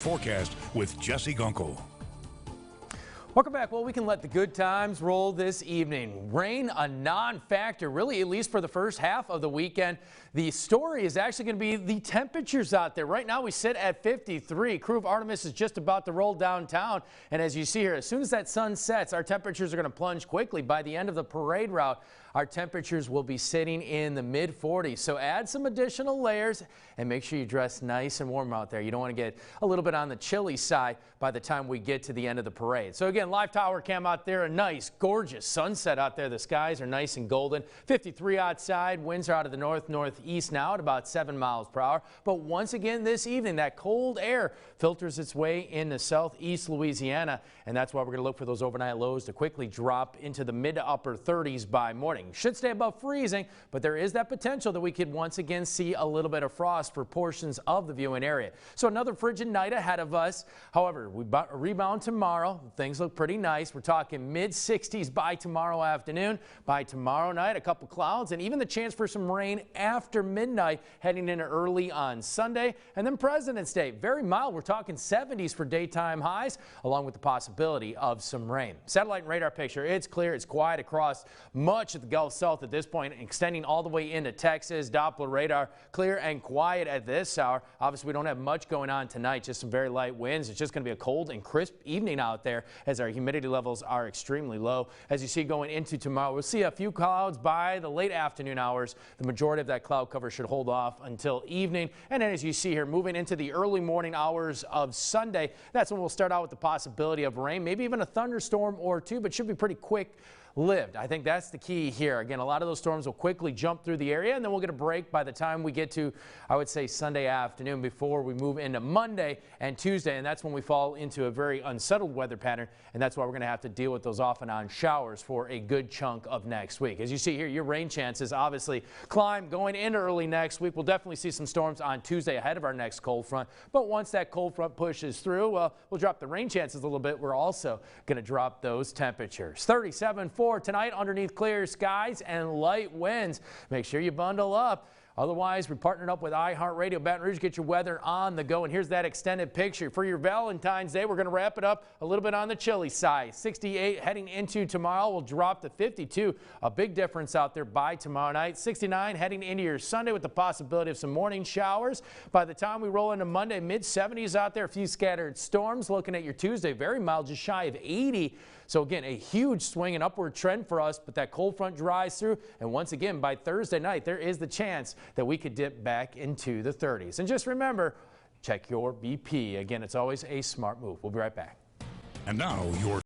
Forecast with Jesse Gunkel. Welcome back. Well, we can let the good times roll this evening. Rain, a non-factor, really, at least for the first half of the weekend. The story is actually going to be the temperatures out there. Right now, we sit at 53. Crew of Artemis is just about to roll downtown. And as you see here, as soon as that sun sets, our temperatures are going to plunge quickly. By the end of the parade route, our temperatures will be sitting in the mid-40s. So add some additional layers and make sure you dress nice and warm out there. You don't want to get a little bit on the chilly side by the time we get to the end of the parade. So again, live tower cam out there, a nice, gorgeous sunset out there. The skies are nice and golden. 53 outside. Winds are out of the northeast now at about 7 miles per hour. But once again this evening, that cold air filters its way into southeast Louisiana, and that's why we're going to look for those overnight lows to quickly drop into the mid to upper 30s by morning. Should stay above freezing, but there is that potential that we could once again see a little bit of frost for portions of the viewing area. So another frigid night ahead of us. However, we rebound tomorrow. Things look pretty nice. We're talking mid 60s by tomorrow afternoon. By tomorrow night, a couple clouds and even the chance for some rain after midnight heading in early on Sunday. And then President's Day, very mild. We're talking 70s for daytime highs, along with the possibility of some rain. Satellite and radar picture, it's clear, it's quiet across much of the Gulf South at this point, extending all the way into Texas. Doppler radar clear and quiet at this hour. Obviously, we don't have much going on tonight, just some very light winds. It's just going to be a cold and crisp evening out there as our humidity levels are extremely low. As you see going into tomorrow, we'll see a few clouds by the late afternoon hours. The majority of that cloud cover should hold off until evening. And then as you see here, moving into the early morning hours of Sunday, that's when we'll start out with the possibility of rain, maybe even a thunderstorm or two, but should be pretty quick-lived. I think that's the key here. Again, a lot of those storms will quickly jump through the area, and then we'll get a break by the time we get to, I would say, Sunday afternoon before we move into Monday and Tuesday, and that's when we fall into a very unsettled weather pattern, and that's why we're going to have to deal with those off and on showers for a good chunk of next week. As you see here, your rain chances obviously climb going into early next week. We'll definitely see some storms on Tuesday ahead of our next cold front, but once that cold front pushes through, well, we'll drop the rain chances a little bit. We're also going to drop those temperatures. 37 for tonight underneath clear skies and light winds. Make sure you bundle up. Otherwise, we partnered up with iHeartRadio Baton Rouge. Get your weather on the go. And here's that extended picture. For your Valentine's Day, we're going to wrap it up a little bit on the chilly side. 68 heading into tomorrow. We'll drop to 52. A big difference out there by tomorrow night. 69 heading into your Sunday with the possibility of some morning showers. By the time we roll into Monday, mid-70s out there. A few scattered storms. Looking at your Tuesday, very mild, just shy of 80. So again, a huge swing and upward trend for us, but that cold front dries through. And once again, by Thursday night, there is the chance that we could dip back into the 30s. And just remember, check your BP. Again, it's always a smart move. We'll be right back. And now your